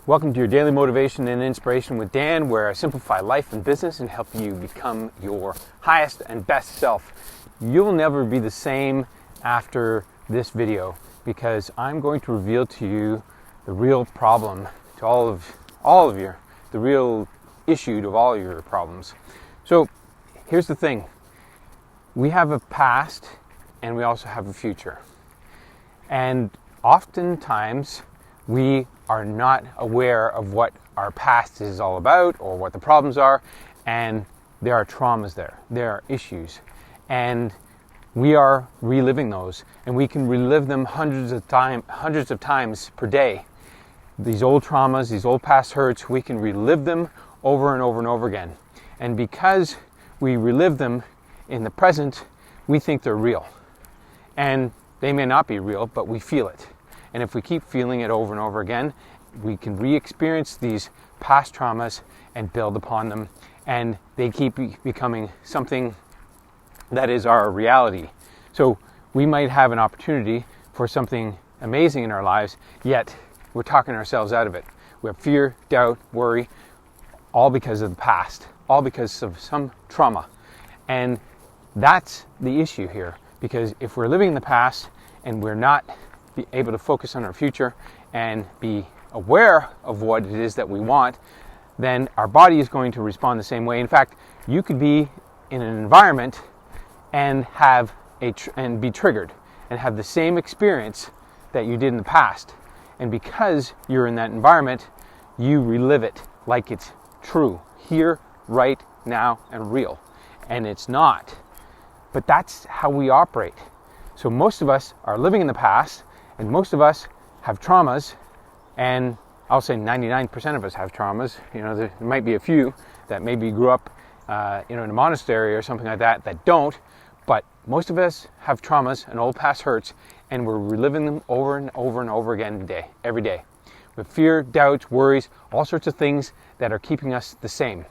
Welcome to your daily motivation and inspiration with Dan, where I simplify life and business and help you become your highest and best self. You'll never be the same after this video because I'm going to reveal to you the real problem to all of your, the real issue to all your problems. So here's the thing. We have a past and we also have a future. And oftentimes we are not aware of what our past is all about or what the problems are, and there are traumas there are issues, and we are reliving those, and we can relive them hundreds of times per day. These old traumas, these old past hurts, we can relive them over and over and over again, and because we relive them in the present, we think they're real, and they may not be real, but we feel it. And if we keep feeling it over and over again, we can re-experience these past traumas and build upon them, and they keep becoming something that is our reality. So we might have an opportunity for something amazing in our lives, yet we're talking ourselves out of it. We have fear, doubt, worry, all because of the past, all because of some trauma. And that's the issue here, because if we're living in the past and we're not be able to focus on our future and be aware of what it is that we want, then our body is going to respond the same way. In fact, you could be in an environment and have and be triggered and have the same experience that you did in the past. And because you're in that environment, you relive it like it's true, here, right now, and real. And it's not. But that's how we operate. So most of us are living in the past, and most of us have traumas, and I'll say 99% of us have traumas. You know, there might be a few that maybe grew up in a monastery or something like that don't, but most of us have traumas and old past hurts, and we're reliving them over and over and over again every day. With fear, doubts, worries, all sorts of things that are keeping us the same.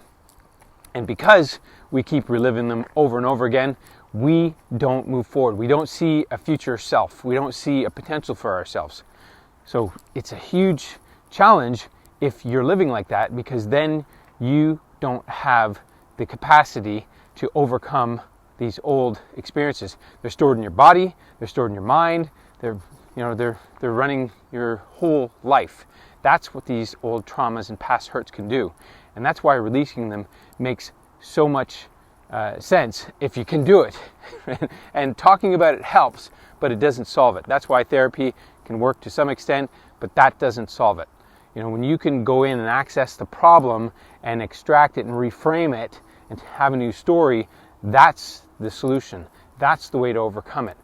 And because we keep reliving them over and over again, we don't move forward. We don't see a future self. We don't see a potential for ourselves. So it's a huge challenge if you're living like that, because then you don't have the capacity to overcome these old experiences. They're stored in your body, they're stored in your mind, they're running your whole life. That's what these old traumas and past hurts can do. And that's why releasing them makes so much sense if you can do it. And talking about it helps, but it doesn't solve it. That's why therapy can work to some extent, but that doesn't solve it. You know, when you can go in and access the problem and extract it and reframe it and have a new story, that's the solution. That's the way to overcome it.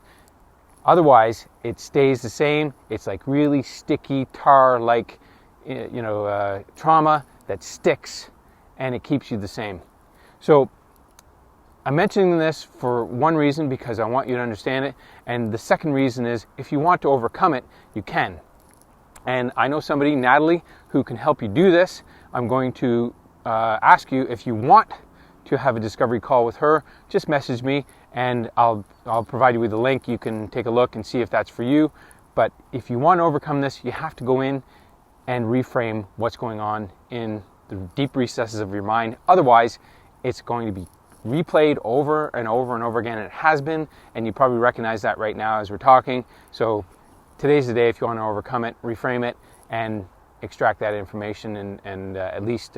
Otherwise, it stays the same. It's like really sticky tar-like, trauma that sticks, and it keeps you the same. So I'm mentioning this for one reason, because I want you to understand it. And the second reason is, if you want to overcome it, you can. And I know somebody, Natalie, who can help you do this. I'm going to ask you, if you want to have a discovery call with her, just message me and I'll provide you with a link. You can take a look and see if that's for you. But if you want to overcome this, you have to go in and reframe what's going on in the deep recesses of your mind. Otherwise, it's going to be replayed over and over and over again. It has been, and you probably recognize that right now as we're talking. So today's the day if you want to overcome it, reframe it, and extract that information and at least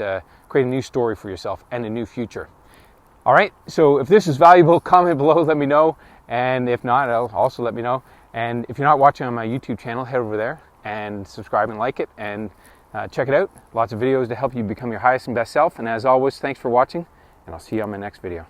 create a new story for yourself and a new future. All right, so if this is valuable, comment below, let me know. And if not, also let me know. And if you're not watching on my YouTube channel, head over there and subscribe and like it, and check it out. Lots of videos to help you become your highest and best self. And as always, thanks for watching, and I'll see you on my next video.